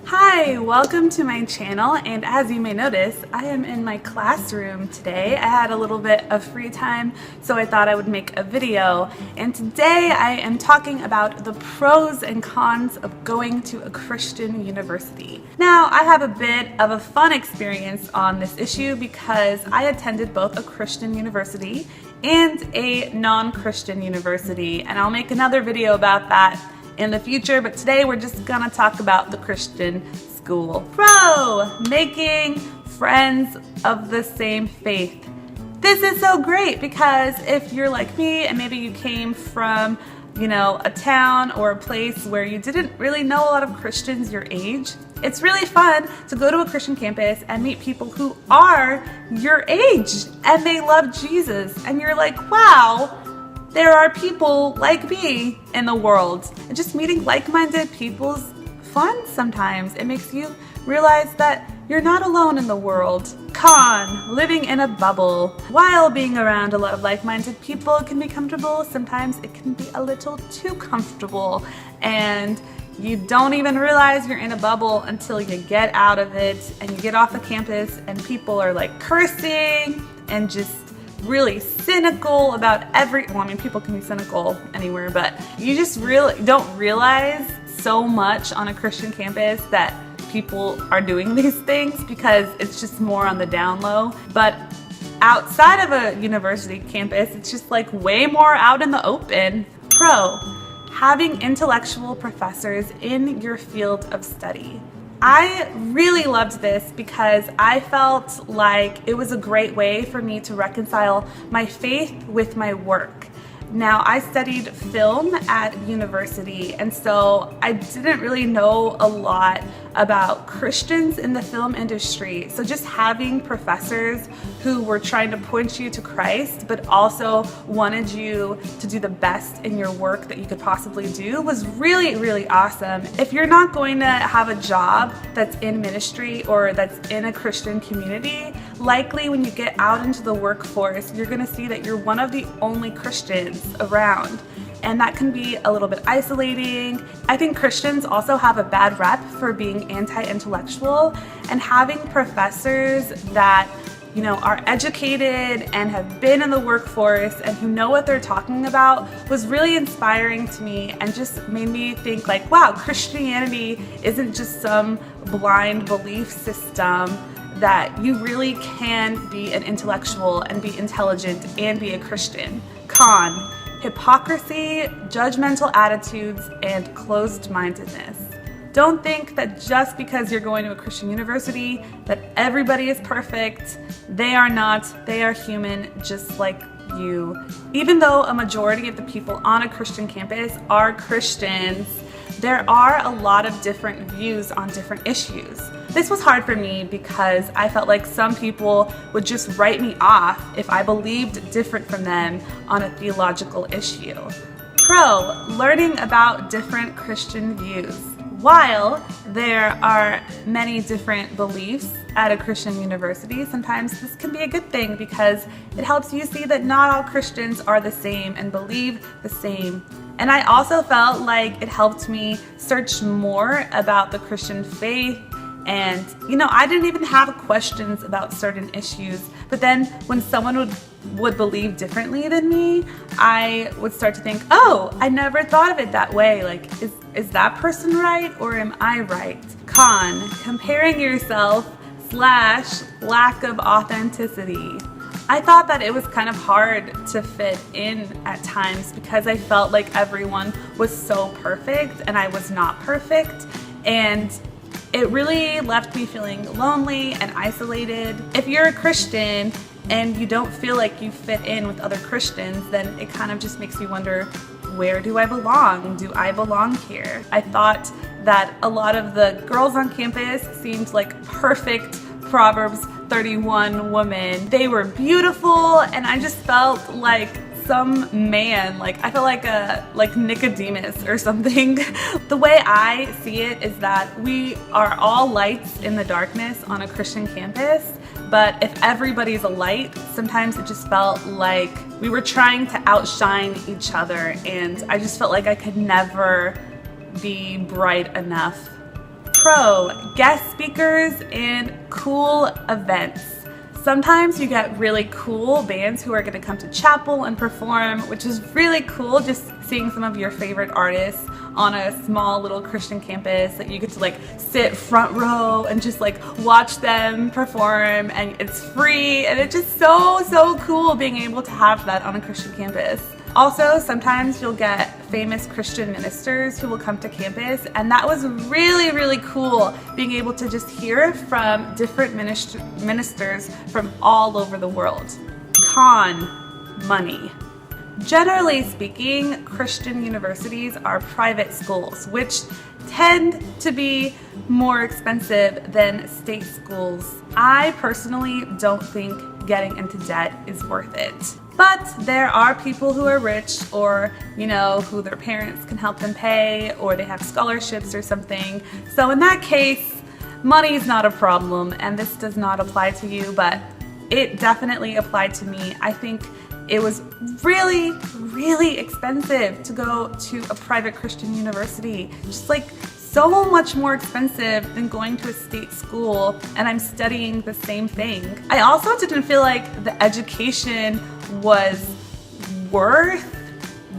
Hi, welcome to my channel, and as you may notice, I am in my classroom today. I had a little bit of free time, so I thought I would make a video, and today I am talking about the pros and cons of going to a Christian university. Now, I have a bit of a fun experience on this issue because I attended both a Christian university and a non-Christian university, and I'll make another video about that in the future, but today we're just gonna talk about the Christian school. Pro, making friends of the same faith. This is so great because if you're like me and maybe you came from, a town or a place where you didn't really know a lot of Christians your age, it's really fun to go to a Christian campus and meet people who are your age and they love Jesus, and you're like, wow, there are people like me in the world. And just meeting like-minded people's fun sometimes. It makes you realize that you're not alone in the world. Con, living in a bubble. While being around a lot of like-minded people can be comfortable, sometimes it can be a little too comfortable. And you don't even realize you're in a bubble until you get out of it and you get off the campus and people are like cursing and just really cynical about people can be cynical anywhere, but you just really don't realize so much on a Christian campus that people are doing these things because it's just more on the down low. But outside of a university campus, it's just like way more out in the open. Pro, having intellectual professors in your field of study. I really loved this because I felt like it was a great way for me to reconcile my faith with my work. Now, I studied film at university, and so I didn't really know a lot about Christians in the film industry. So just having professors who were trying to point you to Christ, but also wanted you to do the best in your work that you could possibly do was really, really awesome. If you're not going to have a job that's in ministry or that's in a Christian community, likely when you get out into the workforce, you're gonna see that you're one of the only Christians around. And that can be a little bit isolating. I think Christians also have a bad rep for being anti-intellectual, and having professors that are educated and have been in the workforce and who know what they're talking about was really inspiring to me and just made me think like, wow, Christianity isn't just some blind belief system, that you really can be an intellectual and be intelligent and be a Christian. Con, hypocrisy, judgmental attitudes, and closed-mindedness. Don't think that just because you're going to a Christian university that everybody is perfect. They are not. They are human just like you. Even though a majority of the people on a Christian campus are Christians, there are a lot of different views on different issues. This was hard for me because I felt like some people would just write me off if I believed different from them on a theological issue. Pro, learning about different Christian views. While there are many different beliefs at a Christian university, sometimes this can be a good thing because it helps you see that not all Christians are the same and believe the same. And I also felt like it helped me search more about the Christian faith. And I didn't even have questions about certain issues, but then when someone would believe differently than me, I would start to think, oh, I never thought of it that way. Like, is that person right or am I right? Con, comparing yourself / lack of authenticity. I thought that it was kind of hard to fit in at times because I felt like everyone was so perfect and I was not perfect. And it really left me feeling lonely and isolated. If you're a Christian and you don't feel like you fit in with other Christians, then it kind of just makes me wonder, where do I belong? Do I belong here? I thought that a lot of the girls on campus seemed like perfect Proverbs 31 women. They were beautiful, and I just felt like some man, I felt like Nicodemus or something. The way I see it is that we are all lights in the darkness on a Christian campus, but if everybody's a light, sometimes it just felt like we were trying to outshine each other, and I just felt like I could never be bright enough. Pro, guest speakers and cool events. Sometimes you get really cool bands who are going to come to chapel and perform, which is really cool, just seeing some of your favorite artists on a small little Christian campus that you get to like sit front row and just like watch them perform, and it's free, and it's just so cool being able to have that on a Christian campus. Also, sometimes you'll get famous Christian ministers who will come to campus, and that was really cool, being able to just hear from different ministers from all over the world. Con, money. Generally speaking, Christian universities are private schools, which tend to be more expensive than state schools. I personally don't think getting into debt is worth it. But there are people who are rich, or who their parents can help them pay, or they have scholarships or something. So in that case, money is not a problem, and this does not apply to you, but it definitely applied to me. I think it was really expensive to go to a private Christian university. Just like so much more expensive than going to a state school, and I'm studying the same thing. I also didn't feel like the education was worth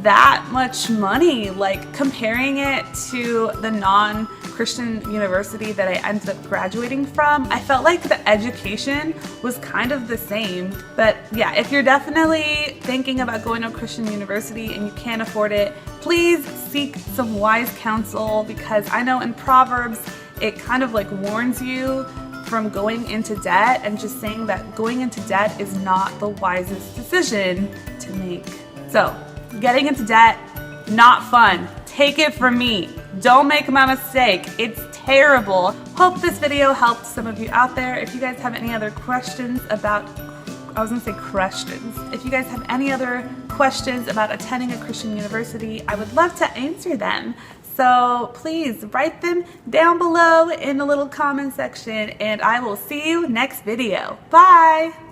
that much money. Like, comparing it to the non-Christian university that I ended up graduating from, I felt like the education was kind of the same. But yeah, if you're definitely thinking about going to a Christian university and you can't afford it, please seek some wise counsel, because I know in Proverbs it kind of like warns you from going into debt, and just saying that going into debt is not the wisest decision to make. So getting into debt, not fun. Take it from me. Don't make my mistake. It's terrible. Hope this video helped some of you out there. If you guys have any other questions about, If you guys have any other questions about attending a Christian university, I would love to answer them. So please write them down below in the little comment section, and I will see you next video. Bye!